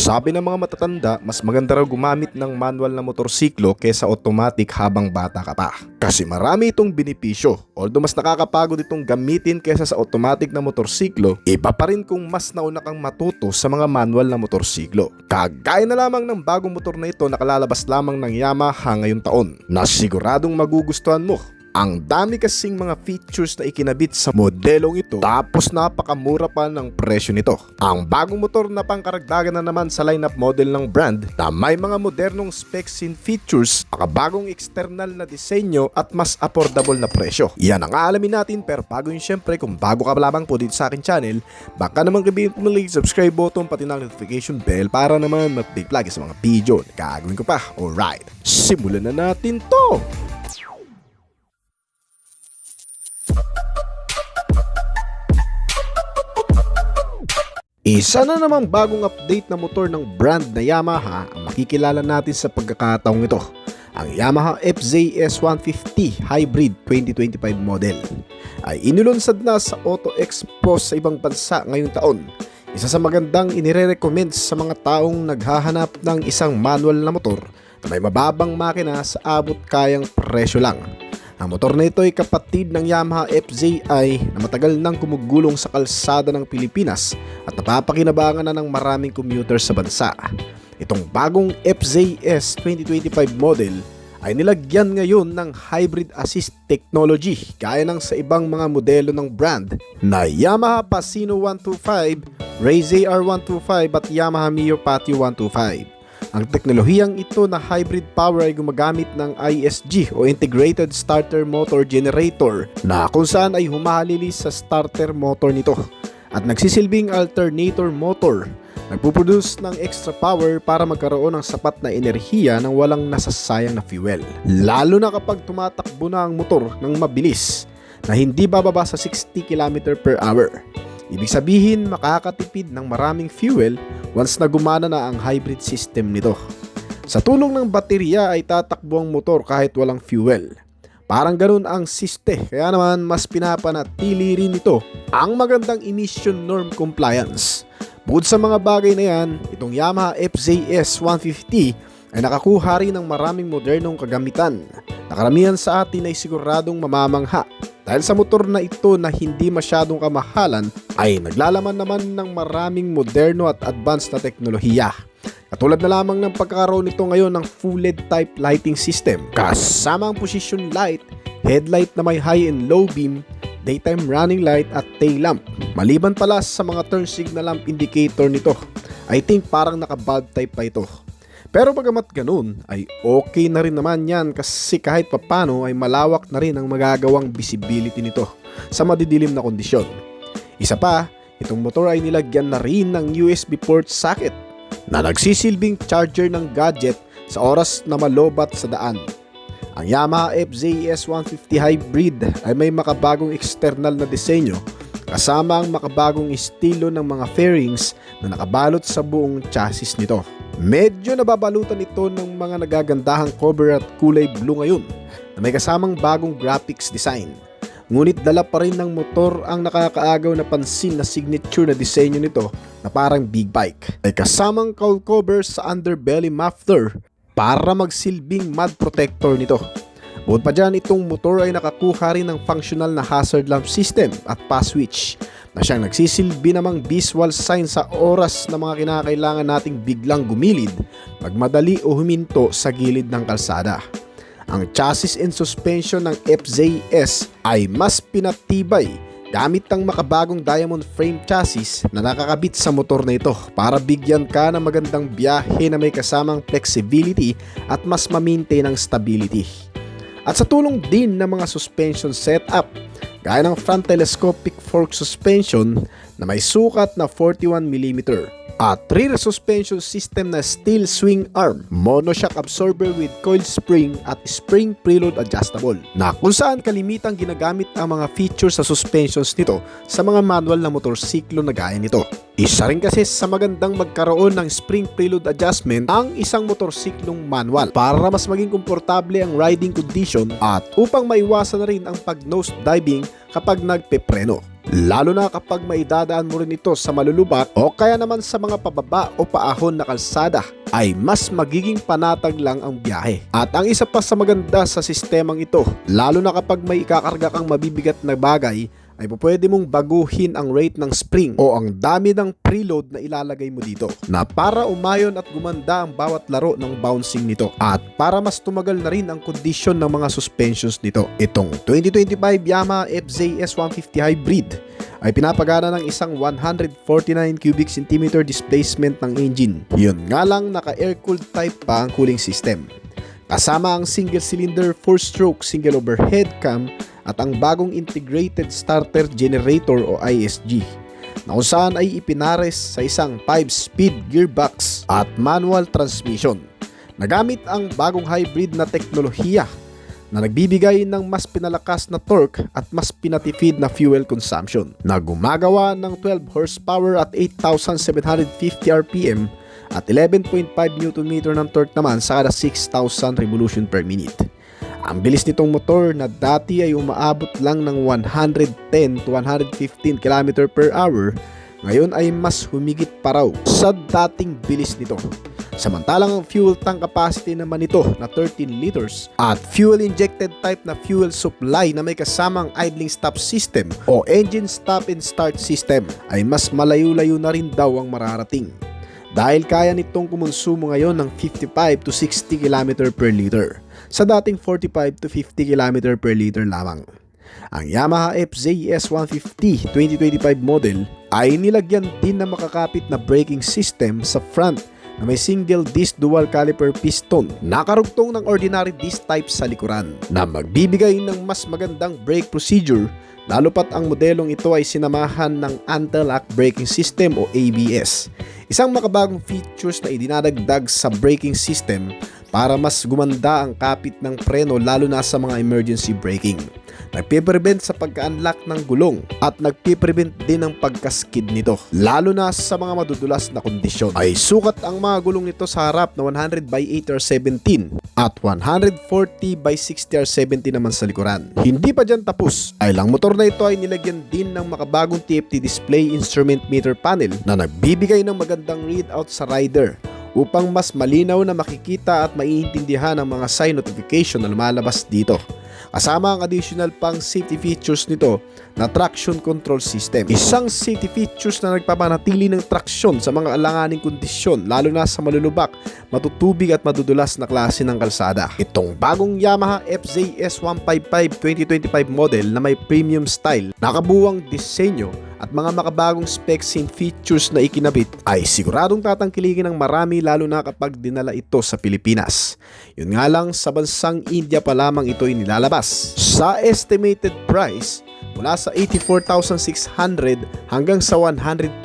Sabi ng mga matatanda, mas maganda raw gumamit ng manual na motorsiklo kesa automatic habang bata ka pa. Kasi marami itong benepisyo. Although mas nakakapagod itong gamitin kesa sa automatic na motorsiklo, iba pa rin kung mas nauna kang matuto sa mga manual na motorsiklo. Kagaya na lamang ng bagong motor na ito na kalalabas lamang ng Yamaha ngayong taon, na siguradong magugustuhan mo. Ang dami kasing mga features na ikinabit sa modelong ito, tapos napakamura pa ng presyo nito. Ang bagong motor na pangkaragdagan na naman sa lineup model ng brand na may mga modernong specs and features, makabagong external na disenyo at mas affordable na presyo. Yan ang aalamin natin, pero bago yun syempre, kung bago ka lamang po dito sa akin channel, baka naman kabihin mo like subscribe button pati ng notification bell para naman mag-update lagi sa mga video na gagawin ko pa. Alright, simulan na natin to! Isa na namang bagong update na motor ng brand na Yamaha ang makikilala natin sa pagkakataong ito, ang Yamaha FZS 150 Hybrid 2025 model. Ay inilunsad na sa Auto Expo sa ibang bansa ngayong taon. Isa sa magandang inire-recommend sa mga taong naghahanap ng isang manual na motor na may mababang makina sa abot kayang presyo lang. Ang motor na ito ay kapatid ng Yamaha FZI na matagal nang gumugulong sa kalsada ng Pilipinas at napapakinabangan na ng maraming commuter sa bansa. Itong bagong FZS 2025 model ay nilagyan ngayon ng hybrid assist technology gaya ng sa ibang mga modelo ng brand na Yamaha Pasino 125, Raze AR 125 at Yamaha Mio Patio 125. Ang teknolohiyang ito na hybrid power ay gumagamit ng ISG o Integrated Starter Motor Generator na kung saan ay humahalili sa starter motor nito at nagsisilbing alternator motor. Nagpuproduce ng extra power para magkaroon ng sapat na enerhiya nang walang nasasayang na fuel. Lalo na kapag tumatakbo na ang motor ng mabilis na hindi bababa sa 60 km per hour. Ibig sabihin makakatipid ng maraming fuel once na gumana na ang hybrid system nito. Sa tulong ng baterya ay tatakbo ang motor kahit walang fuel. Parang ganun ang siste, kaya naman mas pinapanatili rin ito ang magandang emission norm compliance. Bukod sa mga bagay na yan, itong Yamaha FZS 150 ay nakakuha rin ng maraming modernong kagamitan na karamihan sa atin ay siguradong mamamangha. Dahil sa motor na ito na hindi masyadong kamahalan ay naglalaman naman ng maraming moderno at advanced na teknolohiya. Katulad na lamang ng pagkakaroon nito ngayon ng full LED type lighting system kasama ang position light, headlight na may high and low beam, daytime running light at tail lamp. Maliban pala sa mga turn signal lamp indicator nito, I think parang naka-bulb type pa ito. Pero bagamat ganun ay okay na rin naman yan kasi kahit papano ay malawak na rin ang magagawang visibility nito sa madidilim na kondisyon. Isa pa, itong motor ay nilagyan na rin ng USB port socket na nagsisilbing charger ng gadget sa oras na malobat sa daan. Ang Yamaha FZS 150 Hybrid ay may makabagong external na disenyo kasama ang makabagong estilo ng mga fairings na nakabalot sa buong chassis nito. Medyo nababalutan ito ng mga nagagandahang cover at kulay blue ngayon na may kasamang bagong graphics design. Ngunit dala pa rin ng motor ang nakakaagaw na pansin na signature na disenyo nito na parang big bike. May kasamang cowl cover sa underbelly muffler para magsilbing mud protector nito. Bukod pa dyan, itong motor ay nakakuha rin ng functional na hazard lamp system at pass switch na siyang nagsisilbi namang visual sign sa oras na mga kinakailangan nating biglang gumilid, magmadali o huminto sa gilid ng kalsada. Ang chassis and suspension ng FZS ay mas pinatibay gamit ang makabagong diamond frame chassis na nakakabit sa motor na ito para bigyan ka ng magandang biyahe na may kasamang flexibility at mas ma-maintain ang stability. At sa tulong din ng mga suspension setup, gaya ng front telescopic fork suspension na may sukat na 41mm at rear suspension system na steel swing arm, monoshock absorber with coil spring at spring preload adjustable na kung saan kalimitang ginagamit ang mga features sa suspensions nito sa mga manual na motorsiklo na gaya nito. Isa rin kasi sa magandang magkaroon ng spring preload adjustment ang isang motorsiklong manual para mas maging komportable ang riding condition at upang maiwasan na rin ang pag-nose diving kapag nagpepreno. Lalo na kapag maidadaan mo rin ito sa malulubak o kaya naman sa mga pababa o paahon na kalsada ay mas magiging panatag lang ang biyahe. At ang isa pa sa maganda sa sistemang ito, lalo na kapag may ikakarga kang mabibigat na bagay, ay pwede mong baguhin ang rate ng spring o ang dami ng preload na ilalagay mo dito na para umayon at gumanda ang bawat laro ng bouncing nito at para mas tumagal na rin ang kondisyon ng mga suspensions nito. Itong 2025 Yamaha FZ S150 Hybrid ay pinapagana ng isang 149 cubic centimeter displacement ng engine. Yun nga lang naka-air-cooled type pa ang cooling system. Kasama ang single-cylinder 4-stroke single overhead cam at ang bagong integrated starter generator o ISG na kung saan ay ipinares sa isang 5-speed gearbox at manual transmission. Nagamit ang bagong hybrid na teknolohiya na nagbibigay ng mas pinalakas na torque at mas pinatipid na fuel consumption na gumagawa ng 12 horsepower at 8,750 RPM at 11.5 Nm ng torque naman sa kada 6,000 revolution per minute. Ang bilis nitong motor na dati ay umaabot lang ng 110 to 115 km per hour, ngayon ay mas humigit pa raw sa dating bilis nito. Samantalang ang fuel tank capacity naman nito na 13 liters at fuel injected type na fuel supply na may kasamang idling stop system o engine stop and start system ay mas malayo-layo na rin daw ang mararating. Dahil kaya nitong kumonsumo ngayon ng 55 to 60 km per liter sa dating 45 to 50 km per liter lamang. Ang Yamaha FZ S150 2025 model ay nilagyan din ng makakapit na braking system sa front na may single disc dual caliper piston nakarugtong ng ordinary disc type sa likuran na magbibigay ng mas magandang brake procedure, lalo pat ang modelong ito ay sinamahan ng anti-lock braking system o ABS. Isang makabagong features na idinadagdag sa braking system para mas gumanda ang kapit ng preno lalo na sa mga emergency braking. Nagpiprevent sa pagka-unlock ng gulong at nagpiprevent din ng pagkaskid nito lalo na sa mga madudulas na kondisyon. Ay sukat ang mga gulong nito sa harap na 100/8R17 at 140/60R17 naman sa likuran. Hindi pa dyan tapos, ay lang motor na ito ay nilagyan din ng makabagong TFT display instrument meter panel na nagbibigay ng magandang readout sa rider upang mas malinaw na makikita at maiintindihan ang mga sign notification na lumalabas dito. Kasama ang additional pang safety features nito na traction control system. Isang safety features na nagpapanatili ng traksyon sa mga alanganing kondisyon lalo na sa malulubak, matutubig at madudulas na klase ng kalsada. Itong bagong Yamaha FZ S155 2025 model na may premium style, nakabuwang disenyo at mga makabagong specs and features na ikinabit ay siguradong tatangkilikin ng marami lalo na kapag dinala ito sa Pilipinas. Yun nga lang, sa bansang India pa lamang ito inilalabas sa estimated price mula sa 84,600 hanggang sa 120,000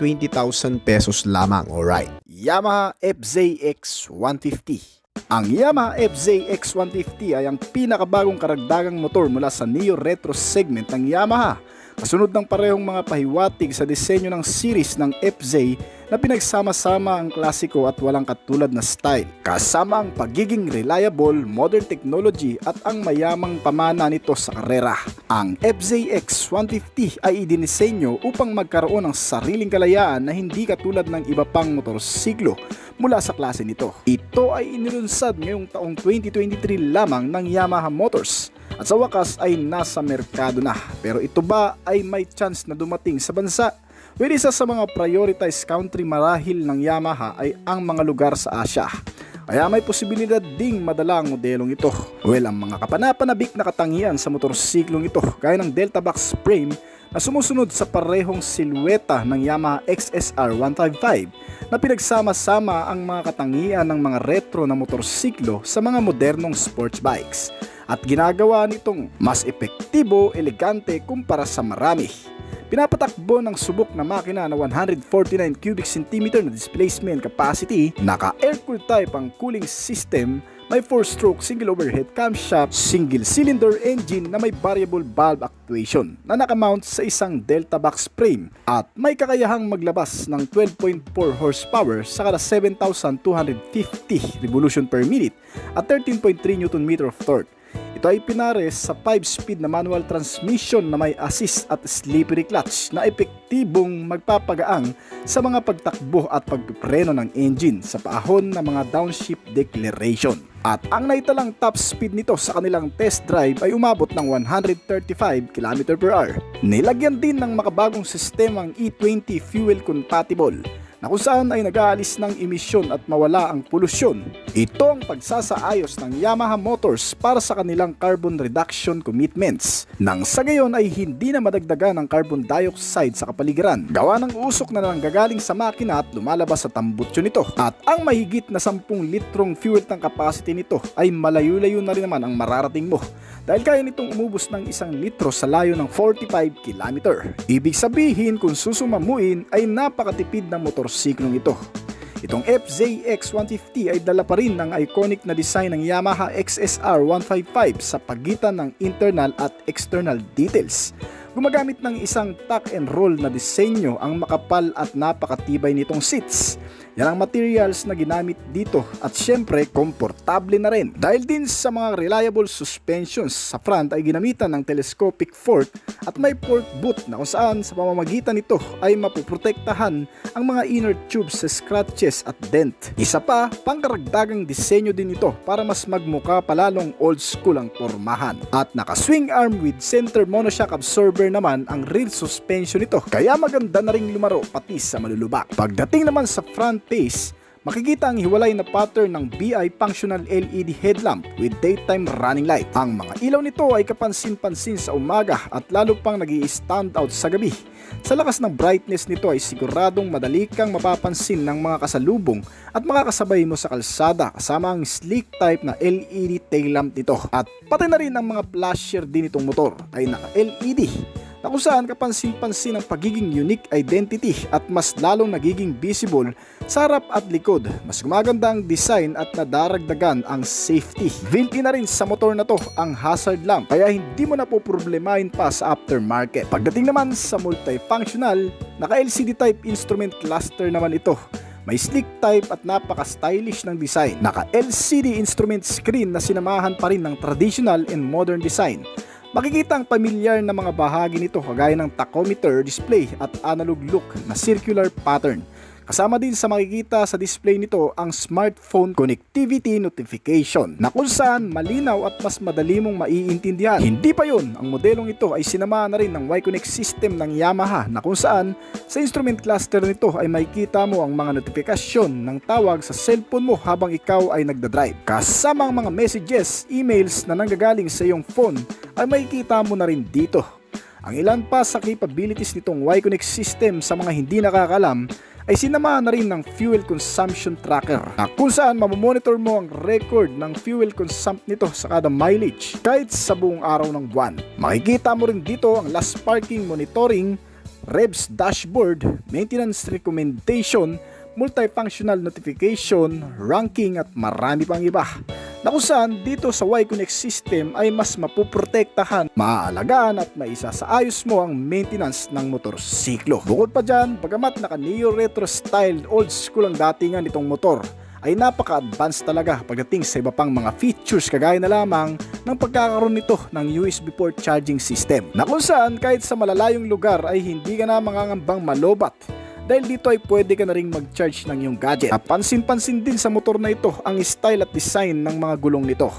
pesos lamang. Alright, Yamaha FZX 150. Ang Yamaha FZX 150 ay ang pinakabagong karagdagang motor mula sa Neo Retro segment ng Yamaha. Kasunod ng parehong mga pahiwatig sa disenyo ng series ng FZ na pinagsama-sama ang klasiko at walang katulad na style, kasama ang pagiging reliable, modern technology at ang mayamang pamana nito sa karera. Ang FZX 150 ay idinisenyo upang magkaroon ng sariling kalayaan na hindi katulad ng iba pang motorsiklo mula sa klase nito. Ito ay inilunsad ngayong taong 2023 lamang ng Yamaha Motors at sa wakas ay nasa merkado na. Pero ito ba ay may chance na dumating sa bansa? Well, isa sa mga prioritized country marahil ng Yamaha ay ang mga lugar sa Asia. Kaya may posibilidad ding madala ang modelong ito. Well, ang mga kapanapanabik na katangian sa motorsiklong ito gaya ng Delta Box frame na sumusunod sa parehong silweta ng Yamaha XSR 155 na pinagsama-sama ang mga katangian ng mga retro na motorsiklo sa mga modernong sports bikes at ginagawa nitong mas epektibo, elegante kumpara sa marami. Pinapatakbo ng subok na makina na 149 cubic centimeter na displacement capacity, naka-air-cooled type ang cooling system May 4-stroke single overhead camshaft, single cylinder engine na may variable valve actuation na nakamount sa isang delta box frame at may kakayahang maglabas ng 12.4 horsepower sa kada 7,250 revolution per minute at 13.3 Nm of torque. Ito ay pinares sa 5-speed na manual transmission na may assist at slippery clutch na epektibong magpapagaang sa mga pagtakbo at pagpipreno ng engine sa paahon ng mga downshift deceleration. At ang naitalang top speed nito sa kanilang test drive ay umabot ng 135 km/h. Nilagyan din ng makabagong sistemang E20 fuel compatible na kung saan ay nag-aalis ng emisyon at mawala ang polusyon. Ito ang pagsasaayos ng Yamaha Motors para sa kanilang carbon reduction commitments. Nang sa gayon ay hindi na madagdagan ang carbon dioxide sa kapaligiran, gawa ng usok na nanggagaling sa makina at lumalabas sa tambutso nito. At ang mahigit na 10 litrong fuel tank capacity nito ay malayo-layo na rin naman ang mararating mo dahil kaya nitong umubos ng 1 litro sa layo ng 45 km. Ibig sabihin kung susumamuin ay napakatipid ng motorsiklong ito. Itong FZX 150 ay dala pa rin ng iconic na design ng Yamaha XSR 155 sa pagitan ng internal at external details. Gumagamit ng isang tuck and roll na disenyo ang makapal at napakatibay nitong seats. Yan ang materials na ginamit dito at syempre komportable na rin. Dahil din sa mga reliable suspensions sa front ay ginamitan ng telescopic fork at may fork boot na kung saan sa pamamagitan nito ay mapuprotektahan ang mga inner tubes sa scratches at dent. Isa pa, pangkaragdagang disenyo din ito para mas magmukha palalong old school ang pormahan. At naka-swing arm with center monoshock absorber naman ang rear suspension nito, kaya maganda na ring lumaro pati sa malulubak. Pagdating naman sa front face, makikita ang hiwalay na pattern ng BI functional LED headlamp with daytime running light. Ang mga ilaw nito ay kapansin-pansin sa umaga at lalo pang nag-i-stand out sa gabi. Sa lakas ng brightness nito ay siguradong madali kang mapapansin ng mga kasalubong at makakasabay mo sa kalsada kasama ang sleek type na LED tail lamp nito. At pati na rin ang mga flasher din itong motor ay naka-LED na kung saan kapansin-pansin ang pagiging unique identity at mas lalong nagiging visible sa harap at likod. Mas gumaganda ang design at nadaragdagan ang safety. Built-in na rin sa motor na to ang hazard lamp kaya hindi mo na po problemahin pa sa aftermarket. Pagdating naman sa multifunctional, naka-LCD type instrument cluster naman ito. May sleek type at napaka-stylish ng design. Naka-LCD instrument screen na sinamahan pa rin ng traditional and modern design. Makikita ang pamilyar na mga bahagi nito kagaya ng tachometer display at analog look na circular pattern. Kasama din sa makikita sa display nito ang smartphone connectivity notification na kung saan malinaw at mas madali mong maiintindihan. Hindi pa yun, ang modelong ito ay sinama na rin ng Y-Connect system ng Yamaha na kung saan sa instrument cluster nito ay makikita mo ang mga notifikasyon ng tawag sa cellphone mo habang ikaw ay nagdadrive. Kasama ang mga messages, emails na nanggagaling sa iyong phone ay makikita mo na rin dito. Ang ilan pa sa capabilities nitong Y-Connect system sa mga hindi nakakalam ay sinama na rin ng fuel consumption tracker na kung saan mamomonitor mo ang record ng fuel consumption nito sa kada mileage kahit sa buong araw ng buwan. Makikita mo rin dito ang last parking monitoring, revs dashboard, maintenance recommendation, multifunctional notification, ranking at marami pang iba. Na kung saan dito sa Y-Connect system ay mas mapuprotektahan, maaalagaan at maisasaayos mo ang maintenance ng motorsiklo. Bukod pa dyan, bagamat naka neo-retro style old school ang datingan nitong motor, ay napaka-advanced talaga pagdating sa iba pang mga features kagaya na lamang ng pagkakaroon nito ng USB port charging system. Na kung saan kahit sa malalayong lugar ay hindi ka na mangangambang malobat dahil dito ay pwede ka na ring mag-charge ng iyong gadget. Pansin-pansin din sa motor na ito ang style at design ng mga gulong nito.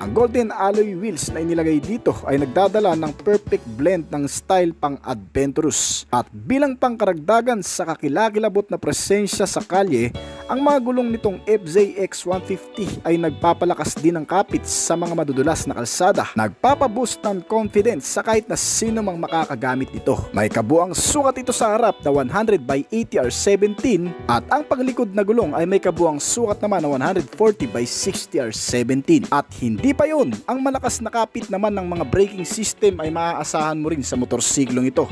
Ang golden alloy wheels na inilagay dito ay nagdadala ng perfect blend ng style pang adventurous. At bilang pangkaragdagan sa kakilakilabot na presensya sa kalye, ang mga gulong nitong FZX 150 ay nagpapalakas din ng kapit sa mga madudulas na kalsada. Nagpapaboost ng confidence sa kahit na sino mang makakagamit nito. May kabuang sukat ito sa harap na 100/80R17 at ang paglikod na gulong ay may kabuang sukat naman na 140/60R17. At hindi pa yun, ang malakas na kapit naman ng mga braking system ay maaasahan mo rin sa motorsiklong ito.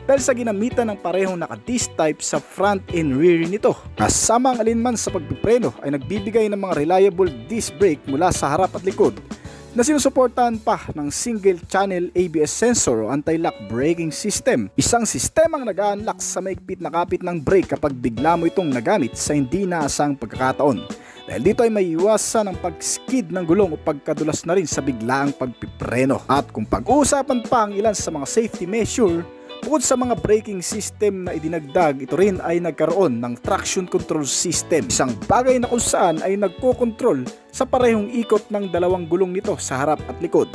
dahil sa ginamitan ng parehong naka-disc type sa front and rear nito. Kasama ang alinman sa pagpipreno ay nagbibigay ng mga reliable disc brake mula sa harap at likod na sinusuportahan pa ng single channel ABS sensor o anti-lock braking system. Isang sistemang nag-a-unlock sa maigpit na kapit ng brake kapag bigla mo itong nagamit sa hindi inaasang pagkakataon. Dahil dito ay may iwasan ang pag-skid ng gulong o pagkadulas na rin sa biglaang pagpipreno. At kung pag-uusapan pa ang ilan sa mga safety measure, bukod sa mga braking system na idinagdag, ito rin ay nagkaroon ng traction control system. Isang bagay na kung saan ay nagko-control sa parehong ikot ng dalawang gulong nito sa harap at likod.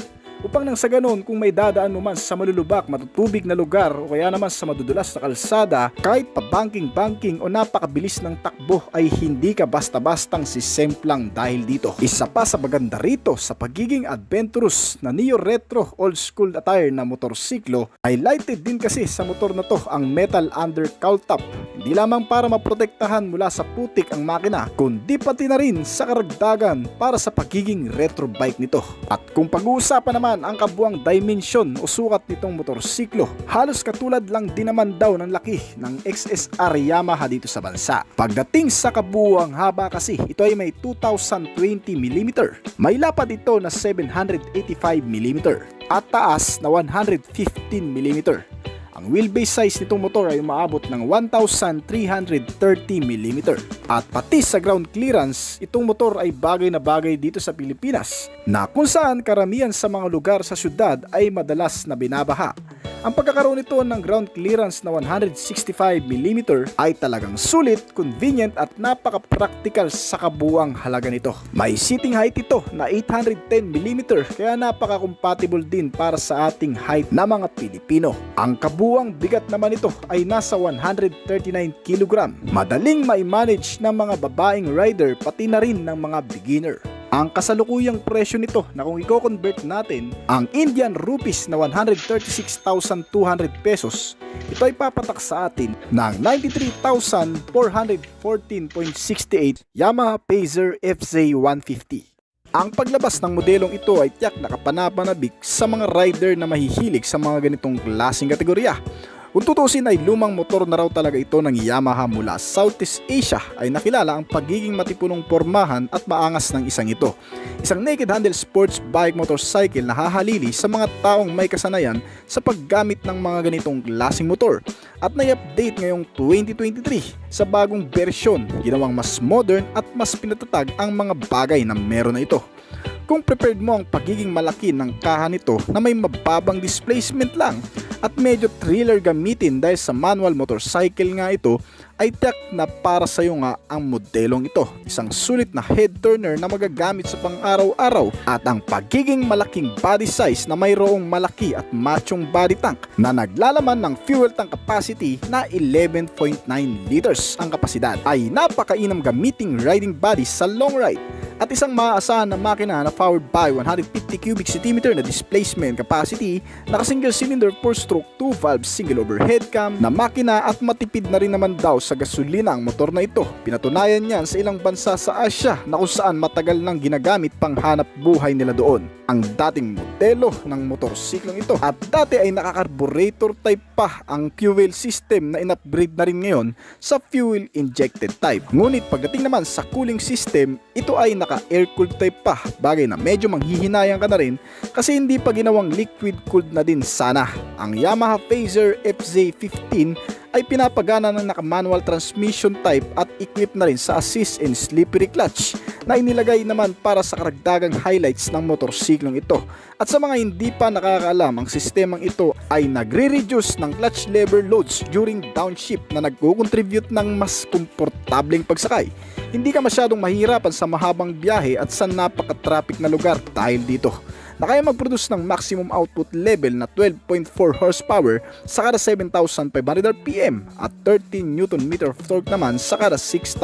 Upang nang sa ganon, kung may dadaan mo man sa malulubak, matutubig na lugar o kaya naman sa madudulas na kalsada, kahit pa banking o napakabilis ng takbo ay hindi ka basta-bastang sisemplang dahil dito. Isa pa sa maganda rito sa pagiging adventurous na neo-retro old school attire na motorsiklo, ay lighted din kasi sa motor na to ang metal undercowl top. Hindi lamang para maprotektahan mula sa putik ang makina, kundi pati na rin sa karagdagan para sa pagiging retro bike nito. At kung pag-uusapan naman ang kabuang dimension o sukat nitong motorsiklo, halos katulad lang din naman daw ng laki ng XSR Yamaha dito sa bansa. Pagdating sa kabuang haba kasi, ito ay may 2020mm, may lapad ito na 785mm at taas na 115mm. Ang wheelbase size nitong motor ay umaabot ng 1,330mm. At pati sa ground clearance, itong motor ay bagay na bagay dito sa Pilipinas, na kung saan karamihan sa mga lugar sa syudad ay madalas na binabaha. Ang pagkakaroon nito ng ground clearance na 165mm ay talagang sulit, convenient at napaka-practical sa kabuang halaga nito. May seating height ito na 810mm kaya napaka-compatible din para sa ating height na mga Pilipino. Ang kabuang bigat naman ito ay nasa 139kg. Madaling mai-manage ng mga babaeng rider pati na rin ng mga beginner. Ang kasalukuyang presyo nito na kung i-convert natin ang Indian rupees na 136,200 pesos, ito ay papatak sa atin ng 93,414.68 Yamaha Pacer FZ150. Ang paglabas ng modelong ito ay tiyak na kapanapanabik sa mga rider na mahihilig sa mga ganitong klaseng kategorya. Kung tutusin ay lumang motor na raw talaga ito ng Yamaha mula Southeast Asia, ay nakilala ang pagiging matipunong pormahan at maangas ng isang ito. Isang naked handle sports bike motorcycle na hahalili sa mga taong may kasanayan sa paggamit ng mga ganitong klaseng motor. At na-update ngayong 2023 sa bagong bersyon, ginawang mas modern at mas pinatatag ang mga bagay na meron na ito. Kung prepared mo ang pagiging malaki ng kaha nito na may mababang displacement lang at medyo thriller gamitin dahil sa manual motorcycle nga ito, ay tiyak na para sa iyo nga ang modelong ito. Isang sulit na head turner na magagamit sa pang-araw-araw at ang pagiging malaking body size na mayroong malaki at machong body tank na naglalaman ng fuel tank capacity na 11.9 liters ang kapasidad, ay napakainam gamiting riding body sa long ride. At isang maaasahan na makina na powered by 150 cubic centimeter na displacement capacity, naka single cylinder 4-stroke 2-valve single overhead cam na makina at matipid na rin naman daw sa gasolina ang motor na ito. Pinatunayan niyan sa ilang bansa sa Asia na kung saan matagal nang ginagamit pang hanap buhay nila doon ang dating modelo ng motorsiklong ito. At dati ay naka-carburetor type pa ang fuel system na in-upgrade na rin ngayon sa fuel injected type. Ngunit pagdating naman sa cooling system, ito ay naka-air-cooled type pa, bagay na medyo manghihinayang ka na rin kasi hindi pa ginawang liquid-cooled na din sana. Ang Yamaha Pacer FZ15 ay pinapagana ng naka-manual transmission type at equipped na rin sa assist and slippery clutch na inilagay naman para sa karagdagang highlights ng motorsiklong ito. At sa mga hindi pa nakakaalam, ang sistemang ito ay nagre-reduce ng clutch lever loads during downshift na nagko-contribute ng mas komportableng pagsakay. Hindi ka masyadong mahirapan sa mahabang biyahe at sa napaka-traffic na lugar dahil dito na kaya mag-produce ng maximum output level na 12.4 horsepower sa kada 7,500 RPM at 13 Nm of torque naman sa kada 6,000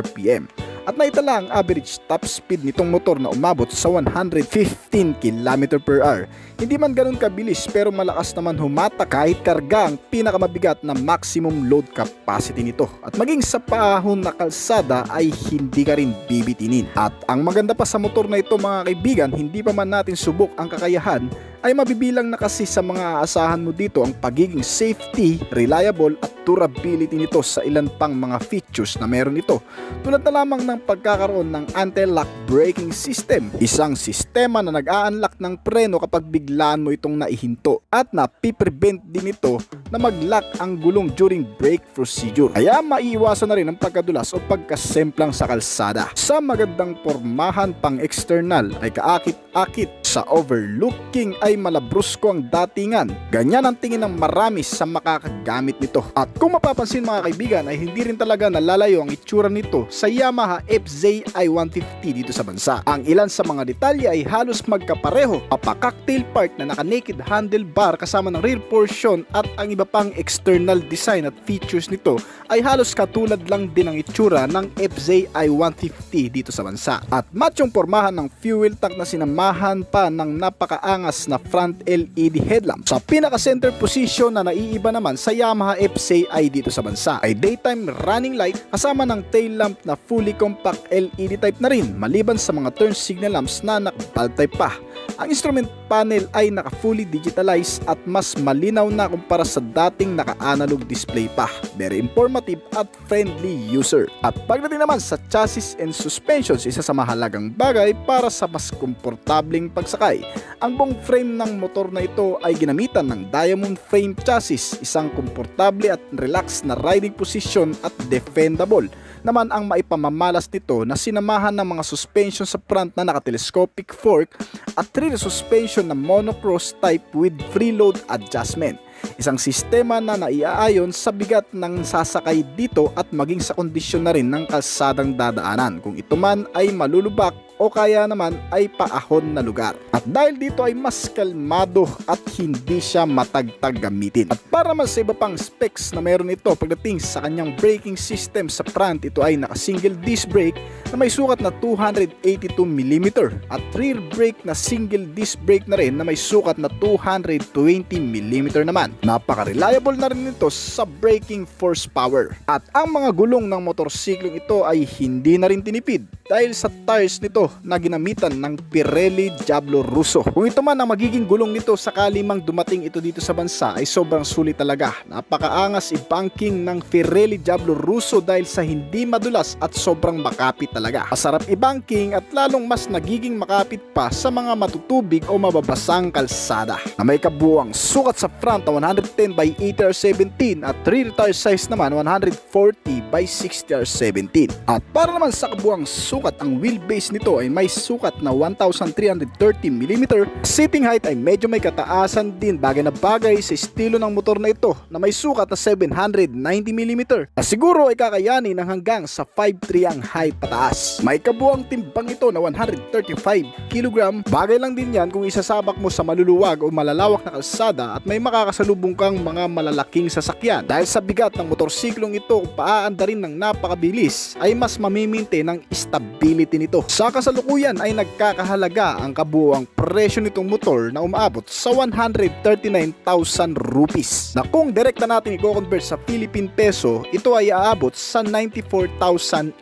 RPM. At naitala ang average top speed nitong motor na umabot sa 115 km/h. Hindi man ganun kabilis pero malakas naman humata kahit karga ang pinakamabigat na maximum load capacity nito. At maging sa paahon na kalsada ay hindi ka rin bibitinin. At ang maganda pa sa motor na ito mga kaibigan, hindi pa man natin subok ang kakayahan ay mabibilang na kasi sa mga aasahan mo dito ang pagiging safety, reliable at durability nito sa ilan pang mga features na meron ito. Tulad na lamang ng pagkakaroon ng anti-lock braking system, isang sistema na nag-a-unlock ng preno kapag biglaan mo itong naihinto at napiprevent din ito na mag-lock ang gulong during brake procedure. Kaya maiiwasan na rin ang pagkadulas o pagkasemplang sa kalsada. Sa magandang pormahan pang external ay kaakit-akit, sa overlooking ay malabrusko ang datingan. Ganyan ang tingin ng marami sa makakagamit nito. At kung mapapansin mga kaibigan ay hindi rin talaga nalalayo ang itsura nito sa Yamaha FZi-150 dito sa bansa. Ang ilan sa mga detalye ay halos magkapareho, cocktail part na naka-naked handlebar kasama ng rear portion at ang iba pang external design at features nito ay halos katulad lang din ang itsura ng FZi-150 dito sa bansa. At matchong pormahan ng fuel tank na sinamahan pa ng napakaangas na front LED headlamp. Sa pinaka-center position na naiiba naman sa Yamaha FZi dito sa bansa ay daytime running light kasama ng tail lamp na fully compact LED type na rin maliban sa mga turn signal lamps na naka-bulb type pa. Ang instrument panel ay naka-fully digitalized at mas malinaw na kumpara sa dating naka-analog display pa. Very informative at friendly user. At pagdating naman sa chassis and suspensions, isa sa mahalagang bagay para sa mas komportabling pagsakay. Ang buong frame ng motor na ito ay ginamitan ng diamond frame chassis, isang komportable at relaxed na riding position at defendable naman ang maipamamalas nito na sinamahan ng mga suspension sa front na naka-telescopic fork at rear suspension na monocross type with freeload adjustment. Isang sistema na naiaayon sa bigat ng sasakay dito at maging sa kondisyon na rin ng kalsadang dadaanan kung ito man ay malulubak o kaya naman ay paahon na lugar. At dahil dito ay mas kalmado at hindi siya matagtag gamitin. At para mas sa iba pang specs na meron ito pagdating sa kanyang braking system sa front, ito ay naka single disc brake na may sukat na 282mm at rear brake na single disc brake na rin na may sukat na 220mm naman. Napaka-reliable na rin ito sa braking horsepower. At ang mga gulong ng motorsiklong ito ay hindi na rin tinipid dahil sa tires nito na ginamitan ng Pirelli Diablo Russo. Kung ito man ang magiging gulong nito sakali mang dumating ito dito sa bansa ay sobrang sulit talaga. Napakaangas i-banking ng Pirelli Diablo Russo dahil sa hindi madulas at sobrang makapit talaga. Masarap i-banking at lalong mas nagiging makapit pa sa mga matutubig o mababasang kalsada. Na may kabuuang sukat sa front na 110 by 80R17 at rear tire size naman 140 by 60R17. At para naman sa kabuuang sukat, ang wheelbase nito ay may sukat na 1,330mm. Seating height ay medyo may kataasan din, bagay na bagay sa estilo ng motor na ito na may sukat na 790mm na siguro ay kakayanin ng hanggang sa 5'3" ang height pataas. May kabuang timbang ito na 135kg. Bagay lang din yan kung isasabak mo sa maluluwag o malalawak na kalsada at may makakasalubong kang mga malalaking sasakyan. Dahil sa bigat ng motorsiklong ito kung paaandarin ng napakabilis ay mas mamiminte ng stability nito. Sa kasalukuyan ay nagkakahalaga ang kabuuang presyo nitong motor na umaabot sa 139,000 rupees na kung direkta natin i-convert sa Philippine peso, ito ay aabot sa 94,800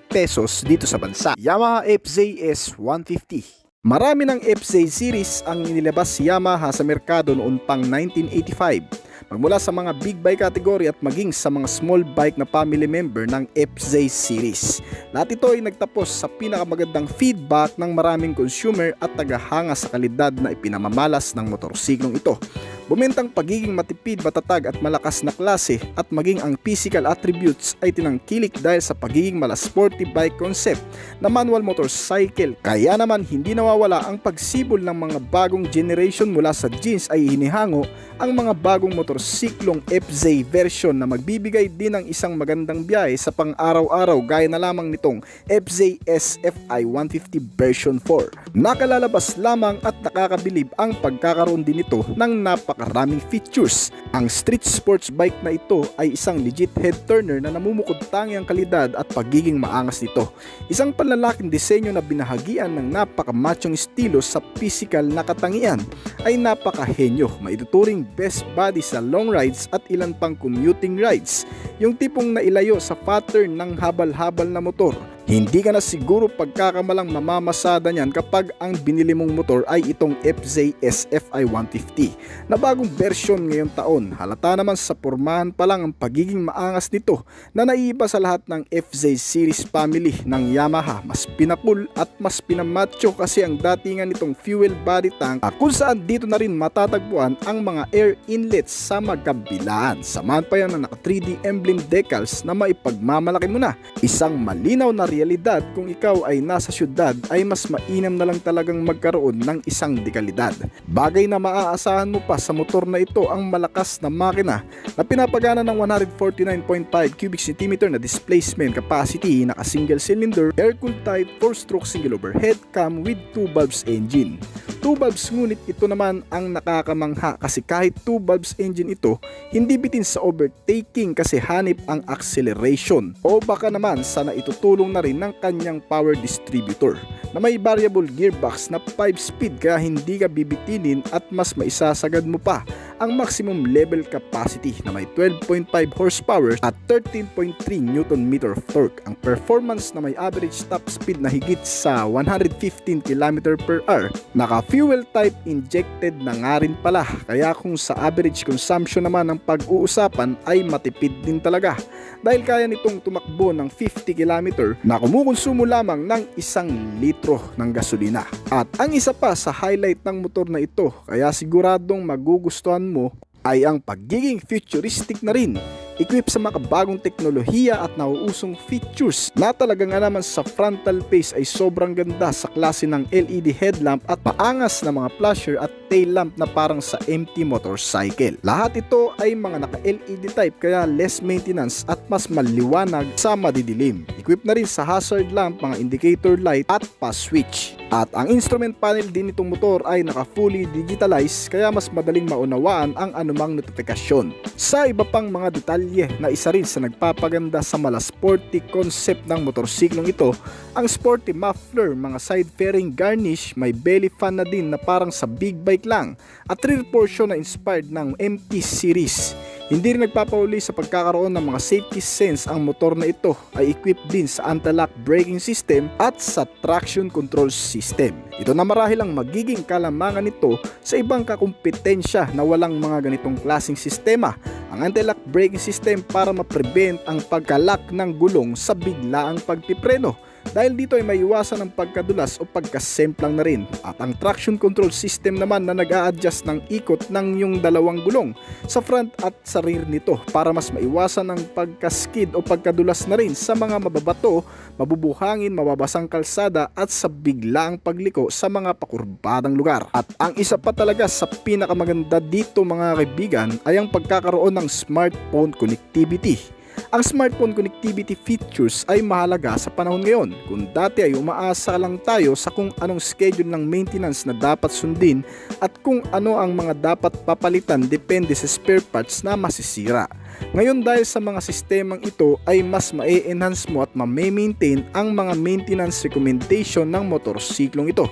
pesos dito sa bansa. Yamaha FZS 150. Marami ng FZ series ang inilabas si Yamaha sa merkado noon pang 1985. Magmula sa mga big bike category at maging sa mga small bike na family member ng FZ series. Lahat ito ay nagtapos sa pinakamagandang feedback ng maraming consumer at tagahanga sa kalidad na ipinamamalas ng motorsiklong ito. Bumintang pagiging matipid, matatag at malakas na klase at maging ang physical attributes ay tinangkilik dahil sa pagiging sporty bike concept na manual motorcycle. Kaya naman hindi nawawala ang pagsibol ng mga bagong generation mula sa jeans ay hinihango ang mga bagong motorsiklong FZ version na magbibigay din ng isang magandang biyahe sa pang-araw-araw gaya na lamang nitong FZ SFI 150 version 4. Nakalalabas lamang at nakakabilib ang pagkakaroon din nito ng napakaraming features. Ang street sports bike na ito ay isang legit head turner na namumukod tangi ang kalidad at pagiging maangas nito. Isang panlalaking disenyo na binahagian ng napakamachong estilo sa physical na katangian ay napakahenyo, maituturing best body sa long rides at ilan pang commuting rides. Yung tipong nailayo sa pattern ng habal-habal na motor Hindi ka na siguro pagkakamalang mamamasada niyan kapag ang binili mong motor ay itong FZ SFI 150 na bagong version ngayong taon. Halata naman sa pormahan pa lang ang pagiging maangas nito na naiiba sa lahat ng FZ series family ng Yamaha. Mas pinakul at mas pinamacho kasi ang datingan nitong fuel body tank kung saan dito na rin matatagpuan ang mga air inlets sa magkabilaan. Samahan pa yan na naka 3D emblem decals na maipagmamalaki mo na. Isang malinaw na realidad kung ikaw ay nasa syudad ay mas mainam na lang talagang magkaroon ng isang dekalidad. Bagay na maaasahan mo pa sa motor na ito ang malakas na makina na pinapagana ng 149.5 cubic centimeter na displacement capacity, naka single cylinder, air-cooled type 4-stroke single overhead cam with 2 valves engine. 2 valves ngunit ito naman ang nakakamangha kasi kahit 2 valves engine ito, hindi bitin sa overtaking kasi hanip ang acceleration o baka naman sana itutulong na rin ng kanyang power distributor na may variable gearbox na 5-speed kaya hindi ka bibitinin at mas maisasagad mo pa ang maximum level capacity na may 12.5 horsepower at 13.3 Nm of torque. Ang performance na may average top speed na higit sa 115 km/h. Naka fuel type injected na nga rin pala kaya kung sa average consumption naman ang pag-uusapan ay matipid din talaga dahil kaya nitong tumakbo ng 50 km na kumukonsumo lamang ng 1 litro ng gasolina. At ang isa pa sa highlight ng motor na ito kaya siguradong magugustuhan mo ay ang pagiging futuristic na rin, equipped sa makabagong teknolohiya at nauusong features na talaga nga naman sa frontal face ay sobrang ganda sa klase ng LED headlamp at maangas na mga flasher at tail lamp na parang sa MT motorcycle. Lahat ito ay mga naka-LED type kaya less maintenance at mas maliwanag sa madidilim. Equipped na rin sa hazard lamp, mga indicator light at pa-switch. At ang instrument panel din nitong motor ay naka-fully digitalized kaya mas madaling maunawaan ang anumang notifikasyon. Sa iba pang mga detalye na isa rin sa nagpapaganda sa mala sporty concept ng motorsiklong ito, ang sporty muffler, mga side fairing garnish, may belly fan na din na parang sa big bike lang at rear portion na inspired ng MT series. Hindi rin nagpapauli sa pagkakaroon ng mga safety sense ang motor na ito ay equipped din sa anti-lock braking system at sa traction control system. Ito na marahil ang magiging kalamangan nito sa ibang kakumpetensya na walang mga ganitong klaseng sistema. Ang anti-lock braking system para ma-prevent ang pagka-lock ng gulong sa biglaang pagpipreno. Dahil dito ay maiwasan ang pagkadulas o pagkasemplang na rin. At ang traction control system naman na nag-a-adjust ng ikot ng yung dalawang gulong sa front at sa rear nito para mas maiwasan ang pagkaskid o pagkadulas na rin sa mga mababato, mabubuhangin, mababasang kalsada at sa biglaang pagliko sa mga pakurbadang lugar. At ang isa pa talaga sa pinakamaganda dito mga kaibigan ay ang pagkakaroon ng smartphone connectivity. Ang smartphone connectivity features ay mahalaga sa panahon ngayon. Kung dati ay umaasa lang tayo sa kung anong schedule ng maintenance na dapat sundin at kung ano ang mga dapat papalitan depende sa spare parts na masisira. Ngayon dahil sa mga sistemang ito ay mas ma-enhance mo at ma-maintain ang mga maintenance recommendation ng motorsiklong ito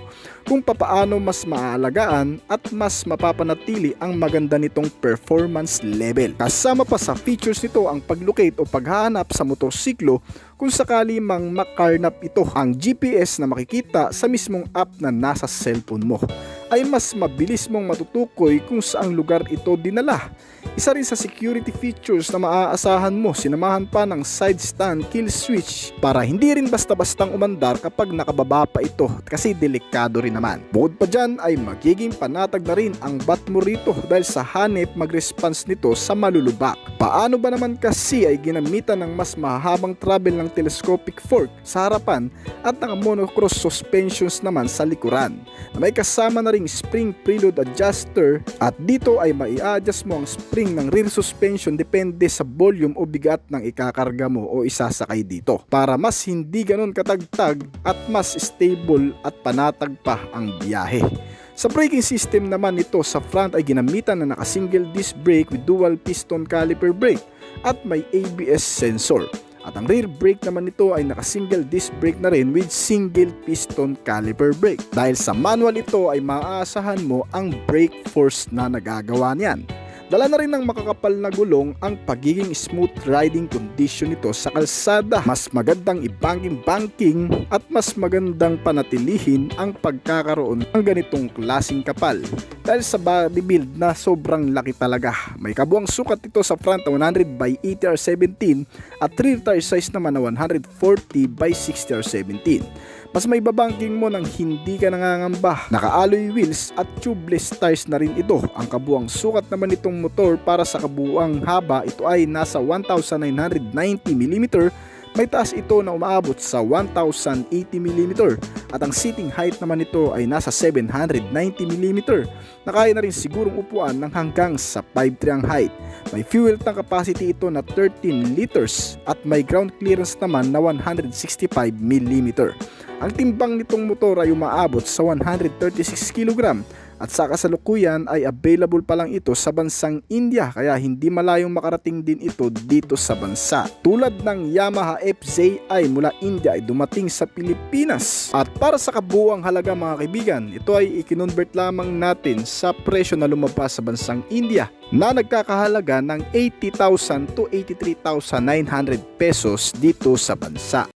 kung papaano mas maaalagaan at mas mapapanatili ang maganda nitong performance level. Kasama pa sa features nito ang paglocate o paghahanap sa motorsiklo kung sakali mang makarnap ito. Ang GPS na makikita sa mismong app na nasa cellphone mo ay mas mabilis mong matutukoy kung saang lugar ito dinala. Isa rin sa security features na maaasahan mo, sinamahan pa ng side stand kill switch para hindi rin basta-bastang umandar kapag nakababa pa ito kasi delikado rin naman. Bukod pa dyan ay magiging panatag na rin ang bat mo rito dahil sa hanip mag-response nito sa malulubak. Paano ba naman kasi ay ginamitan ng mas mahahabang travel ng telescopic fork sa harapan at ng monocross suspensions naman sa likuran na may kasama na ring spring preload adjuster at dito ay mai-adjust mo ang spring ng rear suspension depende sa volume o bigat ng ikakarga mo o isasakay dito para mas hindi ganun katagtag at mas stable at panatag pa ang biyahe. Sa braking system naman nito sa front ay ginamitan na naka-single disc brake with dual piston caliper brake at may ABS sensor. At ang rear brake naman nito ay naka-single disc brake na rin with single piston caliper brake. Dahil sa manual ito ay maaasahan mo ang brake force na nagagawa niyan. Dala na rin ng makakapal na gulong ang pagiging smooth riding condition nito sa kalsada. Mas magandang i-banking at mas magandang panatilihin ang pagkakaroon ng ganitong klaseng kapal. Dahil sa body build na sobrang laki talaga. May kabuang sukat ito sa front na 100 by 80 R17 at rear tire size naman na 140 by 60 R17. Mas may babangking mo nang hindi ka nangangamba. Naka-alloy wheels at tubeless tires na rin ito. Ang kabuang sukat naman nitong motor para sa kabuang haba ito ay nasa 1,990mm. May taas ito na umaabot sa 1,080mm at ang seating height naman nito ay nasa 790mm na kaya na rin sigurong upuan ng hanggang sa 5'3" ang height. May fuel tank capacity ito na 13 liters at may ground clearance naman na 165mm. Ang timbang nitong motor ay umaabot sa 136 kg at sa kasalukuyan ay available pa lang ito sa bansang India kaya hindi malayong makarating din ito dito sa bansa. Tulad ng Yamaha FZI mula India ay dumating sa Pilipinas. At para sa kabuuang halaga mga kaibigan, ito ay ikinonvert lamang natin sa presyo na lumabas sa bansang India na nagkakahalaga ng 80,000 to 83,900 pesos dito sa bansa.